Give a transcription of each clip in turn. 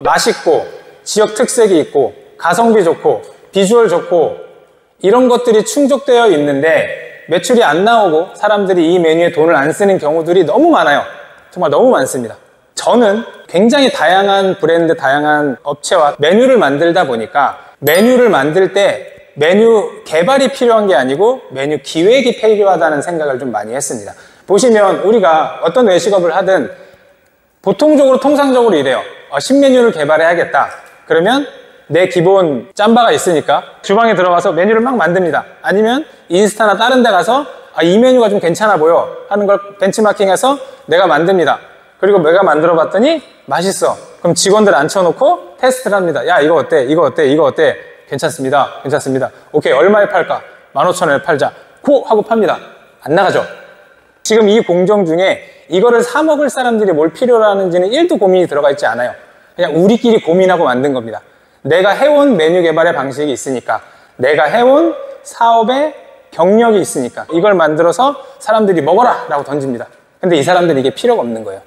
맛있고 지역 특색이 있고 가성비 좋고 비주얼 좋고 이런 것들이 충족되어 있는데 매출이 안 나오고 사람들이 이 메뉴에 돈을 안 쓰는 경우들이 너무 많아요. 정말 너무 많습니다. 저는 굉장히 다양한 브랜드, 다양한 업체와 메뉴를 만들다 보니까 메뉴를 만들 때 메뉴 개발이 필요한 게 아니고 메뉴 기획이 필요하다는 생각을 좀 많이 했습니다. 보시면 우리가 어떤 외식업을 하든 보통적으로 통상적으로 이래요. 신메뉴를 개발해야겠다. 그러면 내 기본 짬바가 있으니까 주방에 들어가서 메뉴를 막 만듭니다. 아니면 인스타나 다른 데 가서 이 메뉴가 좀 괜찮아 보여 하는 걸 벤치마킹해서 내가 만듭니다. 그리고 내가 만들어 봤더니 맛있어. 그럼 직원들 앉혀놓고 테스트를 합니다. 야, 이거 어때? 이거 어때? 이거 어때? 괜찮습니다. 괜찮습니다. 오케이, 얼마에 팔까? 15,000원에 팔자. 고! 하고 팝니다. 안 나가죠? 지금 이 공정 중에 이거를 사 먹을 사람들이 뭘 필요로 하는지는 1도 고민이 들어가 있지 않아요. 그냥 우리끼리 고민하고 만든 겁니다. 내가 해온 메뉴 개발의 방식이 있으니까, 내가 해온 사업의 경력이 있으니까 이걸 만들어서 사람들이 먹어라! 라고 던집니다. 근데 이 사람들은 이게 필요가 없는 거예요.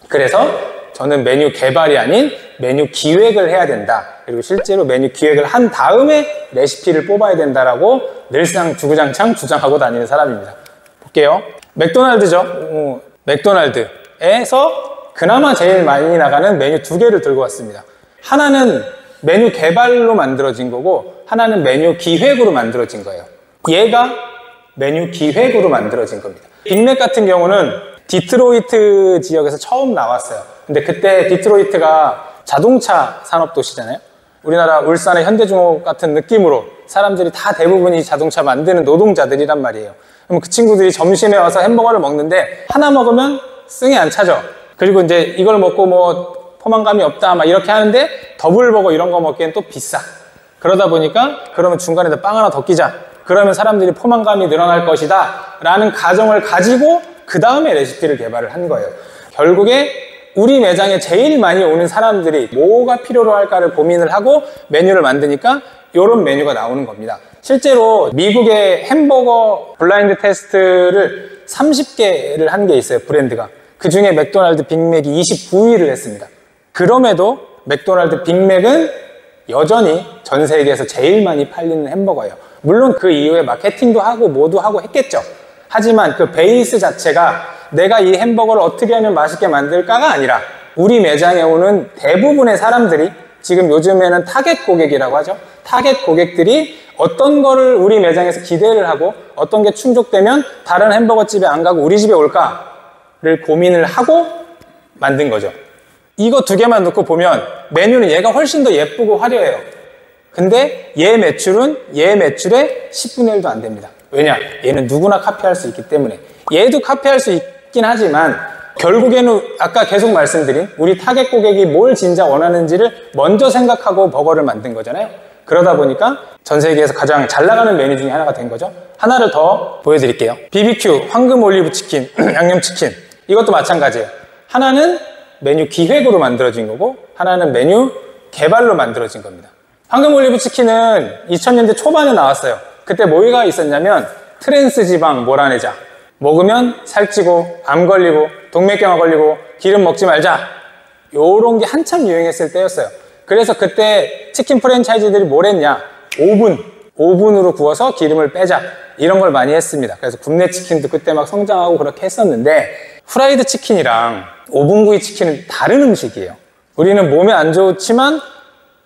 그래서 저는 메뉴 개발이 아닌 메뉴 기획을 해야 된다. 그리고 실제로 메뉴 기획을 한 다음에 레시피를 뽑아야 된다라고 늘상 주구장창 주장하고 다니는 사람입니다. 볼게요. 맥도날드죠. 맥도날드에서 그나마 제일 많이 나가는 메뉴 2개를 들고 왔습니다. 하나는 메뉴 개발로 만들어진 거고 하나는 메뉴 기획으로 만들어진 거예요. 얘가 메뉴 기획으로 만들어진 겁니다. 빅맥 같은 경우는 디트로이트 지역에서 처음 나왔어요. 근데 그때 디트로이트가 자동차 산업 도시잖아요. 우리나라 울산의 현대중업 같은 느낌으로 사람들이 다 대부분이 자동차 만드는 노동자들이란 말이에요. 그럼 그 친구들이 점심에 와서 햄버거를 먹는데 하나 먹으면 승이 안 차죠. 그리고 이제 이걸 먹고 뭐 포만감이 없다 막 이렇게 하는데 더블버거 이런 거 먹기엔 또 비싸. 그러다 보니까 그러면 중간에 빵 하나 더 끼자. 그러면 사람들이 포만감이 늘어날 것이다 라는 가정을 가지고 그 다음에 레시피를 개발을 한 거예요. 결국에 우리 매장에 제일 많이 오는 사람들이 뭐가 필요로 할까를 고민을 하고 메뉴를 만드니까 이런 메뉴가 나오는 겁니다. 실제로 미국의 햄버거 블라인드 테스트를 30개를 한 게 있어요, 브랜드가. 그 중에 맥도날드 빅맥이 29위를 했습니다. 그럼에도 맥도날드 빅맥은 여전히 전 세계에서 제일 많이 팔리는 햄버거예요. 물론 그 이후에 마케팅도 하고 뭐도 하고 했겠죠. 하지만 그 베이스 자체가 내가 이 햄버거를 어떻게 하면 맛있게 만들까가 아니라 우리 매장에 오는 대부분의 사람들이 지금 요즘에는 타겟 고객이라고 하죠. 타겟 고객들이 어떤 거를 우리 매장에서 기대를 하고 어떤 게 충족되면 다른 햄버거 집에 안 가고 우리 집에 올까를 고민을 하고 만든 거죠. 이거 2개만 놓고 보면 메뉴는 얘가 훨씬 더 예쁘고 화려해요. 근데 얘 매출은 얘 매출의 10분의 1도 안 됩니다. 왜냐? 얘는 누구나 카피할 수 있기 때문에. 얘도 카피할 수 있긴 하지만 결국에는 아까 계속 말씀드린 우리 타겟 고객이 뭘 진짜 원하는지를 먼저 생각하고 버거를 만든 거잖아요. 그러다 보니까 전 세계에서 가장 잘 나가는 메뉴 중에 하나가 된 거죠. 하나를 더 보여드릴게요. BBQ, 황금 올리브 치킨, 양념치킨. 이것도 마찬가지예요. 하나는 메뉴 기획으로 만들어진 거고 하나는 메뉴 개발로 만들어진 겁니다. 황금 올리브 치킨은 2000년대 초반에 나왔어요. 그때 뭐가 있었냐면 트랜스 지방 몰아내자. 먹으면 살찌고 암 걸리고 동맥경화 걸리고 기름 먹지 말자. 요런 게 한참 유행했을 때였어요. 그래서 그때 치킨 프랜차이즈들이 뭘 했냐? 오븐으로 구워서 기름을 빼자. 이런 걸 많이 했습니다. 그래서 굽네 치킨도 그때 막 성장하고 그렇게 했었는데 후라이드 치킨이랑 오븐구이 치킨은 다른 음식이에요. 우리는 몸에 안 좋지만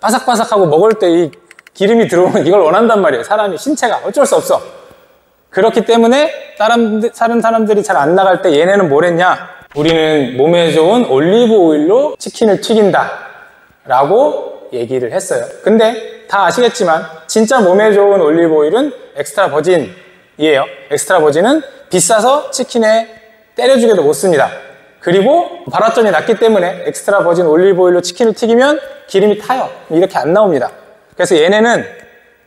바삭바삭하고 먹을 때 이 기름이 들어오면 이걸 원한단 말이에요. 사람이 신체가 어쩔 수 없어. 그렇기 때문에 다른 사람들이 잘 안 나갈 때 얘네는 뭘 했냐? 우리는 몸에 좋은 올리브 오일로 치킨을 튀긴다 라고 얘기를 했어요. 근데 다 아시겠지만 진짜 몸에 좋은 올리브 오일은 엑스트라 버진이에요. 엑스트라 버진은 비싸서 치킨에 때려주게도 못 씁니다. 그리고 발화점이 낮기 때문에 엑스트라 버진 올리브 오일로 치킨을 튀기면 기름이 타요. 이렇게 안 나옵니다. 그래서 얘네는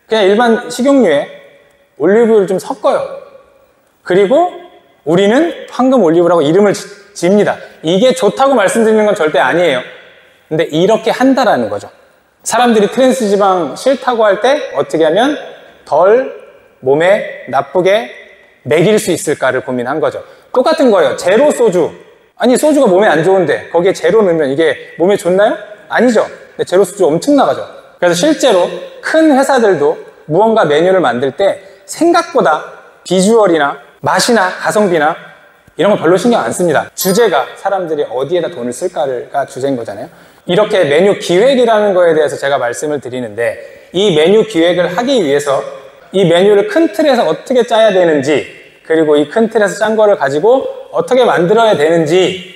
그냥 일반 식용유에 올리브유를 좀 섞어요. 그리고 우리는 황금 올리브라고 이름을 지입니다. 이게 좋다고 말씀드리는 건 절대 아니에요. 근데 이렇게 한다라는 거죠. 사람들이 트랜스 지방 싫다고 할 때 어떻게 하면 덜 몸에 나쁘게 먹일 수 있을까를 고민한 거죠. 똑같은 거예요. 제로 소주. 아니 소주가 몸에 안 좋은데 거기에 제로 넣으면 이게 몸에 좋나요? 아니죠. 근데 재료 수주 엄청 나가죠. 그래서 실제로 큰 회사들도 무언가 메뉴를 만들 때 생각보다 비주얼이나 맛이나 가성비나 이런 거 별로 신경 안 씁니다. 주제가 사람들이 어디에다 돈을 쓸까가 주제인 거잖아요. 이렇게 메뉴 기획이라는 거에 대해서 제가 말씀을 드리는데, 이 메뉴 기획을 하기 위해서 이 메뉴를 큰 틀에서 어떻게 짜야 되는지, 그리고 이 큰 틀에서 짠 거를 가지고 어떻게 만들어야 되는지,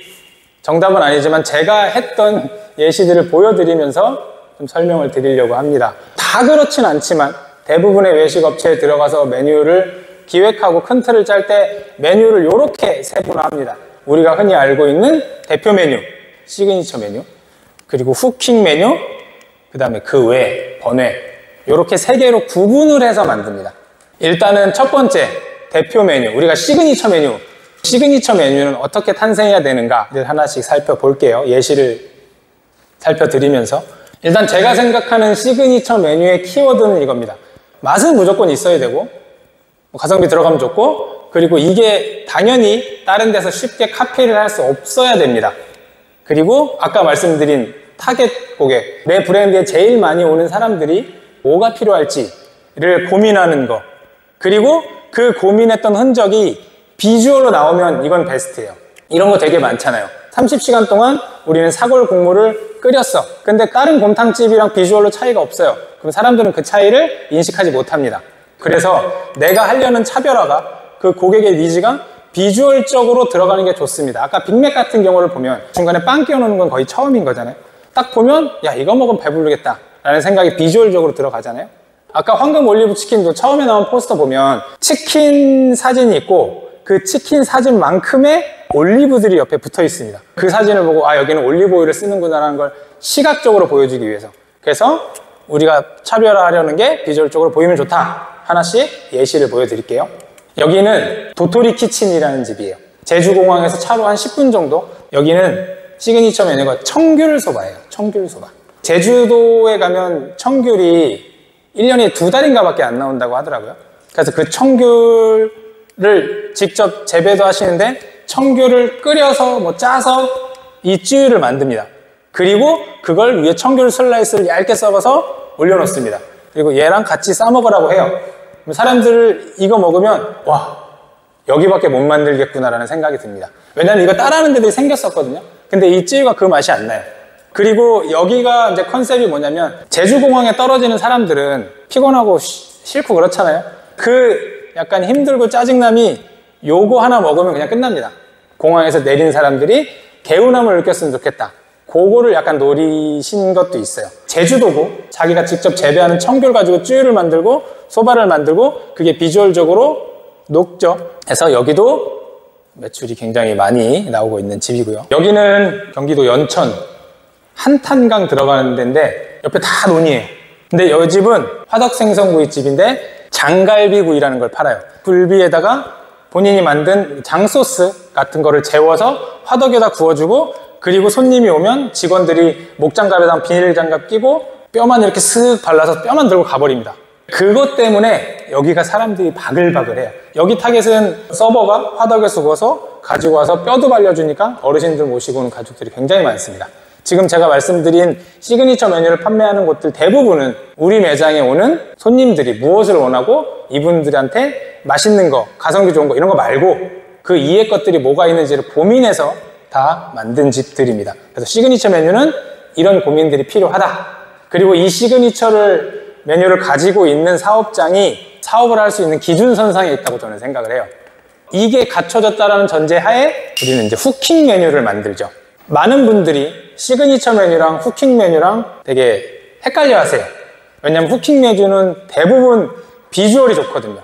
정답은 아니지만 제가 했던 예시들을 보여드리면서 좀 설명을 드리려고 합니다. 다 그렇진 않지만 대부분의 외식 업체에 들어가서 메뉴를 기획하고 큰 틀을 짤 때 메뉴를 이렇게 세분화합니다. 우리가 흔히 알고 있는 대표 메뉴, 시그니처 메뉴, 그리고 후킹 메뉴, 그 다음에 그 외, 번외, 이렇게 세 개로 구분을 해서 만듭니다. 일단은 첫 번째 대표 메뉴, 우리가 시그니처 메뉴, 시그니처 메뉴는 어떻게 탄생해야 되는가를 하나씩 살펴볼게요. 예시를 살펴드리면서. 일단 제가 생각하는 시그니처 메뉴의 키워드는 이겁니다. 맛은 무조건 있어야 되고, 가성비 들어가면 좋고, 그리고 이게 당연히 다른 데서 쉽게 카피를 할 수 없어야 됩니다. 그리고 아까 말씀드린 타겟 고객, 내 브랜드에 제일 많이 오는 사람들이 뭐가 필요할지를 고민하는 거, 그리고 그 고민했던 흔적이 비주얼로 나오면 이건 베스트예요. 이런 거 되게 많잖아요. 30시간 동안 우리는 사골 국물을 끓였어. 근데 다른 곰탕집이랑 비주얼로 차이가 없어요. 그럼 사람들은 그 차이를 인식하지 못합니다. 그래서 내가 하려는 차별화가, 그 고객의 니즈가 비주얼적으로 들어가는 게 좋습니다. 아까 빅맥 같은 경우를 보면 중간에 빵 끼워놓는 건 거의 처음인 거잖아요. 딱 보면 야, 이거 먹으면 배부르겠다 라는 생각이 비주얼적으로 들어가잖아요. 아까 황금 올리브 치킨도 처음에 나온 포스터 보면 치킨 사진이 있고, 그 치킨 사진만큼의 올리브들이 옆에 붙어 있습니다. 그 사진을 보고 아, 여기는 올리브 오일을 쓰는구나 라는 걸 시각적으로 보여주기 위해서. 그래서 우리가 차별화하려는 게 비주얼적으로 보이면 좋다. 하나씩 예시를 보여드릴게요. 여기는 도토리 키친이라는 집이에요. 제주공항에서 차로 한 10분 정도. 여기는 시그니처 메뉴가 청귤소바예요. 청귤소바. 제주도에 가면 청귤이 1년에 2달인가 밖에 안 나온다고 하더라고요. 그래서 그 청귤을 직접 재배도 하시는데, 청귤을 끓여서 뭐 짜서 이 찌유를 만듭니다. 그리고 그걸 위에 청귤 슬라이스를 얇게 썰어서 올려놓습니다. 그리고 얘랑 같이 싸먹으라고 해요. 사람들 이거 먹으면 와, 여기밖에 못 만들겠구나라는 생각이 듭니다. 왜냐면 이거 따라하는 데들이 생겼었거든요. 근데 이 찌유가 그 맛이 안 나요. 그리고 여기가 이제 컨셉이 뭐냐면, 제주공항에 떨어지는 사람들은 피곤하고 싫고 그렇잖아요. 그 약간 힘들고 짜증남이 요거 하나 먹으면 그냥 끝납니다. 공항에서 내린 사람들이 개운함을 느꼈으면 좋겠다. 그거를 약간 노리신 것도 있어요. 제주도고 자기가 직접 재배하는 청귤 가지고 찌유를 만들고 소바를 만들고, 그게 비주얼적으로 녹죠. 그래서 여기도 매출이 굉장히 많이 나오고 있는 집이고요. 여기는 경기도 연천 한탄강 들어가는 데인데 옆에 다 논이에요. 근데 이 집은 화덕생선구이집인데 장갈비구이라는 걸 팔아요. 굴비에다가 본인이 만든 장소스 같은 거를 재워서 화덕에다 구워주고, 그리고 손님이 오면 직원들이 목장갑에다 비닐장갑 끼고 뼈만 이렇게 쓱 발라서 뼈만 들고 가버립니다. 그것 때문에 여기가 사람들이 바글바글해요. 여기 타겟은 서버가 화덕에서 구워서 가지고 와서 뼈도 발려주니까 어르신들 모시고 오는 가족들이 굉장히 많습니다. 지금 제가 말씀드린 시그니처 메뉴를 판매하는 곳들 대부분은 우리 매장에 오는 손님들이 무엇을 원하고 이분들한테 맛있는 거, 가성비 좋은 거 이런 거 말고 그 이외의 것들이 뭐가 있는지를 고민해서 다 만든 집들입니다. 그래서 시그니처 메뉴는 이런 고민들이 필요하다. 그리고 이 시그니처를 메뉴를 가지고 있는 사업장이 사업을 할 수 있는 기준선상에 있다고 저는 생각을 해요. 이게 갖춰졌다는 전제하에 우리는 이제 후킹 메뉴를 만들죠. 많은 분들이 시그니처 메뉴랑 후킹 메뉴랑 되게 헷갈려 하세요. 왜냐면 후킹 메뉴는 대부분 비주얼이 좋거든요.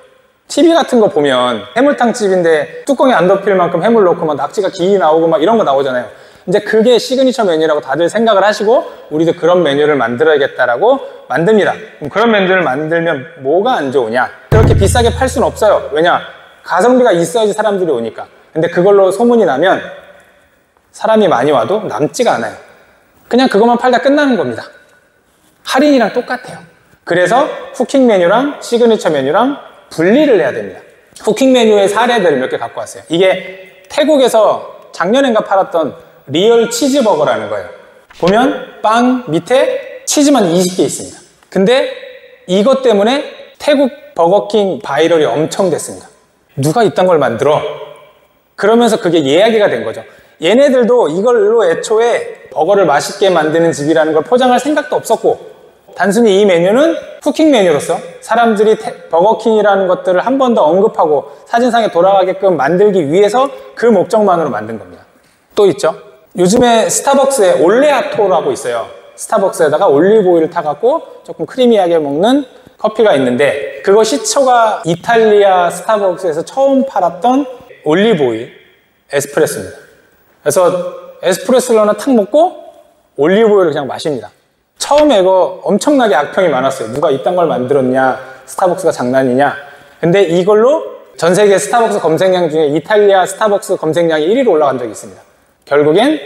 TV 같은 거 보면 해물탕집인데 뚜껑이 안 덮일 만큼 해물 넣고 막 낙지가 기 나오고 막 이런 거 나오잖아요. 이제 그게 시그니처 메뉴라고 다들 생각을 하시고 우리도 그런 메뉴를 만들어야겠다라고 만듭니다. 그럼 그런 메뉴를 만들면 뭐가 안 좋으냐? 그렇게 비싸게 팔 수는 없어요. 왜냐? 가성비가 있어야지 사람들이 오니까. 근데 그걸로 소문이 나면 사람이 많이 와도 남지가 않아요. 그냥 그것만 팔다 끝나는 겁니다. 할인이랑 똑같아요. 그래서 후킹 메뉴랑 시그니처 메뉴랑 분리를 해야 됩니다. 후킹 메뉴의 사례들을 몇 개 갖고 왔어요. 이게 태국에서 작년엔가 팔았던 리얼 치즈버거라는 거예요. 보면 빵 밑에 치즈만 20개 있습니다. 근데 이것 때문에 태국 버거킹 바이럴이 엄청 됐습니다. 누가 이딴 걸 만들어? 그러면서 그게 이야기가 된 거죠. 얘네들도 이걸로 애초에 버거를 맛있게 만드는 집이라는 걸 포장할 생각도 없었고, 단순히 이 메뉴는 쿠킹 메뉴로서 사람들이 버거킹이라는 것들을 한 번 더 언급하고 사진상에 돌아가게끔 만들기 위해서 그 목적만으로 만든 겁니다. 또 있죠. 요즘에 스타벅스에 올레아토라고 있어요. 스타벅스에다가 올리브 오일을 타갖고 조금 크리미하게 먹는 커피가 있는데, 그거 시초가 이탈리아 스타벅스에서 처음 팔았던 올리브 오일 에스프레소입니다. 그래서 에스프레소를 하나 탁 먹고 올리브 오일을 그냥 마십니다. 처음에 이거 엄청나게 악평이 많았어요. 누가 이딴 걸 만들었냐, 스타벅스가 장난이냐. 근데 이걸로 전 세계 스타벅스 검색량 중에 이탈리아 스타벅스 검색량이 1위로 올라간 적이 있습니다. 결국엔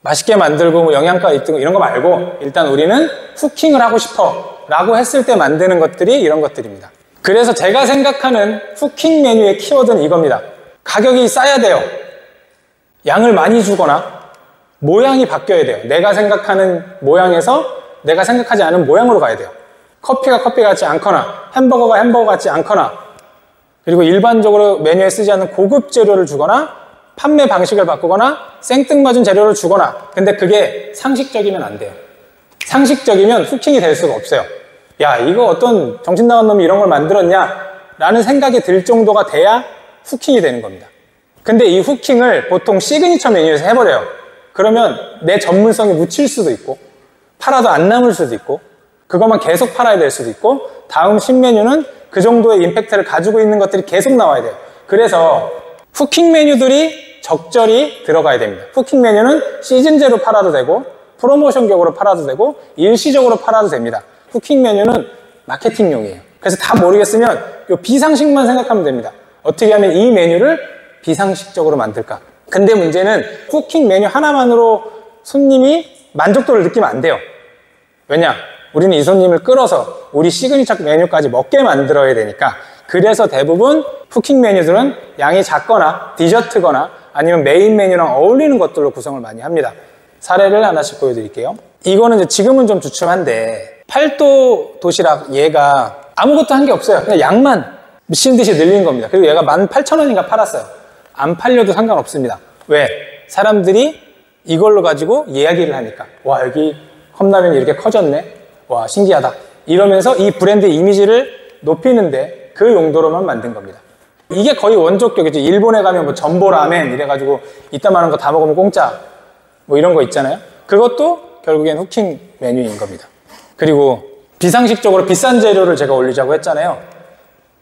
맛있게 만들고 뭐 영양가 있고 이런 거 말고 일단 우리는 후킹을 하고 싶어 라고 했을 때 만드는 것들이 이런 것들입니다. 그래서 제가 생각하는 후킹 메뉴의 키워드는 이겁니다. 가격이 싸야 돼요. 양을 많이 주거나 모양이 바뀌어야 돼요. 내가 생각하는 모양에서 내가 생각하지 않은 모양으로 가야 돼요. 커피가 커피 같지 않거나 햄버거가 햄버거 같지 않거나, 그리고 일반적으로 메뉴에 쓰지 않는 고급 재료를 주거나 판매 방식을 바꾸거나 생뚱맞은 재료를 주거나, 근데 그게 상식적이면 안 돼요. 상식적이면 후킹이 될 수가 없어요. 야, 이거 어떤 정신 나간 놈이 이런 걸 만들었냐 라는 생각이 들 정도가 돼야 후킹이 되는 겁니다. 근데 이 후킹을 보통 시그니처 메뉴에서 해버려요. 그러면 내 전문성이 묻힐 수도 있고, 팔아도 안 남을 수도 있고, 그것만 계속 팔아야 될 수도 있고, 다음 신메뉴는 그 정도의 임팩트를 가지고 있는 것들이 계속 나와야 돼요. 그래서 후킹 메뉴들이 적절히 들어가야 됩니다. 후킹 메뉴는 시즌제로 팔아도 되고, 프로모션격으로 팔아도 되고, 일시적으로 팔아도 됩니다. 후킹 메뉴는 마케팅용이에요. 그래서 다 모르겠으면 이 비상식만 생각하면 됩니다. 어떻게 하면 이 메뉴를 비상식적으로 만들까? 근데 문제는 후킹 메뉴 하나만으로 손님이 만족도를 느끼면 안 돼요. 왜냐? 우리는 이 손님을 끌어서 우리 시그니처 메뉴까지 먹게 만들어야 되니까. 그래서 대부분 후킹 메뉴들은 양이 작거나 디저트거나 아니면 메인 메뉴랑 어울리는 것들로 구성을 많이 합니다. 사례를 하나씩 보여드릴게요. 이거는 이제 지금은 좀 주춤한데, 팔도 도시락 얘가 아무것도 한 게 없어요. 그냥 양만 미친 듯이 늘린 겁니다. 그리고 얘가 18,000원인가 팔았어요. 안 팔려도 상관없습니다. 왜? 사람들이 이걸로 가지고 이야기를 하니까. 와, 여기 컵라면이 이렇게 커졌네. 와, 신기하다. 이러면서 이 브랜드 이미지를 높이는데 그 용도로만 만든 겁니다. 이게 거의 원조격이죠. 일본에 가면 뭐 전보 라멘 이래가지고 이따만한 거 다 먹으면 공짜 뭐 이런 거 있잖아요. 그것도 결국엔 후킹 메뉴인 겁니다. 그리고 비상식적으로 비싼 재료를 제가 올리자고 했잖아요.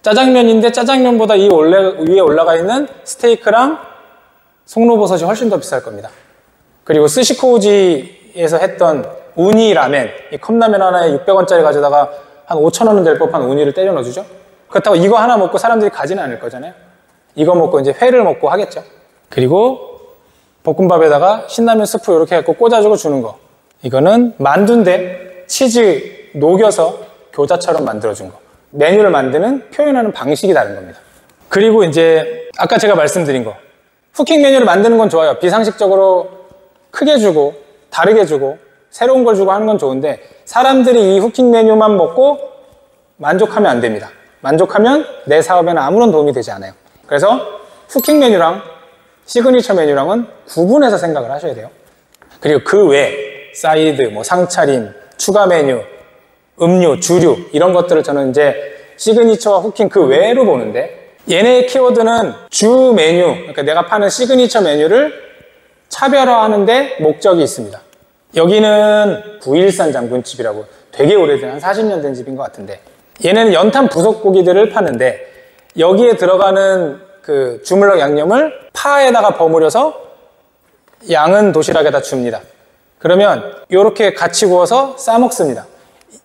짜장면인데 짜장면보다 이 위에 올라가 있는 스테이크랑 송로버섯이 훨씬 더 비쌀 겁니다. 그리고 스시코우지에서 했던 우니 라멘, 이 컵라면 하나에 600원짜리 가져다가 한 5,000원은 될 법한 우니를 때려 넣어주죠. 그렇다고 이거 하나 먹고 사람들이 가지는 않을 거잖아요. 이거 먹고 이제 회를 먹고 하겠죠. 그리고 볶음밥에다가 신라면 스프 이렇게 해갖고 꽂아주고 주는 거. 이거는 만두인데 치즈 녹여서 교자처럼 만들어준 거. 메뉴를 만드는, 표현하는 방식이 다른 겁니다. 그리고 이제 아까 제가 말씀드린 거, 후킹 메뉴를 만드는 건 좋아요. 비상식적으로 크게 주고 다르게 주고 새로운 걸 주고 하는 건 좋은데, 사람들이 이 후킹 메뉴만 먹고 만족하면 안 됩니다. 만족하면 내 사업에는 아무런 도움이 되지 않아요. 그래서 후킹 메뉴랑 시그니처 메뉴랑은 구분해서 생각을 하셔야 돼요. 그리고 그 외에 사이드, 뭐 상차림, 추가 메뉴, 음료, 주류 이런 것들을 저는 이제 시그니처와 후킹 그 외로 보는데, 얘네의 키워드는 주 메뉴, 그러니까 내가 파는 시그니처 메뉴를 차별화하는데 목적이 있습니다. 여기는 913 장군집이라고 되게 오래된, 한 40년 된 집인 것 같은데, 얘네는 연탄 부속고기들을 파는데 여기에 들어가는 그 주물럭 양념을 파에다가 버무려서 양은 도시락에다 줍니다. 그러면 이렇게 같이 구워서 싸 먹습니다.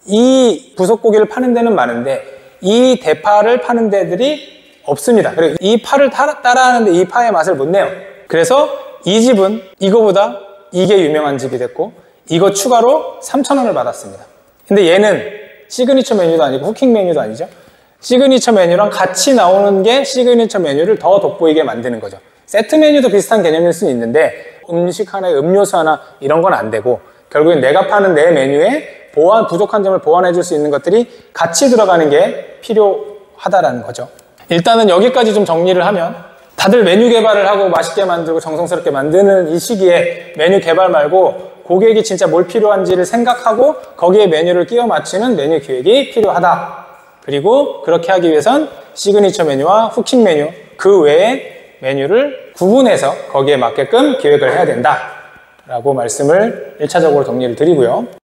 이 부속고기를 파는 데는 많은데 이 대파를 파는 데들이 없습니다. 그리고 이 파를 따라하는데 이 파의 맛을 못 내요. 그래서 이 집은 이거보다 이게 유명한 집이 됐고 이거 추가로 3,000원을 받았습니다. 근데 얘는 시그니처 메뉴도 아니고 후킹 메뉴도 아니죠. 시그니처 메뉴랑 같이 나오는 게 시그니처 메뉴를 더 돋보이게 만드는 거죠. 세트 메뉴도 비슷한 개념일 수는 있는데 음식 하나에 음료수 하나 이런 건 안 되고, 결국엔 내가 파는 내 메뉴에 부족한 점을 보완해 줄 수 있는 것들이 같이 들어가는 게 필요하다라는 거죠. 일단은 여기까지 좀 정리를 하면 다들 메뉴 개발을 하고 맛있게 만들고 정성스럽게 만드는 이 시기에 메뉴 개발 말고 고객이 진짜 뭘 필요한지를 생각하고 거기에 메뉴를 끼워 맞추는 메뉴 기획이 필요하다. 그리고 그렇게 하기 위해선 시그니처 메뉴와 후킹 메뉴 그 외에 메뉴를 구분해서 거기에 맞게끔 기획을 해야 된다 라고 말씀을 1차적으로 정리를 드리고요.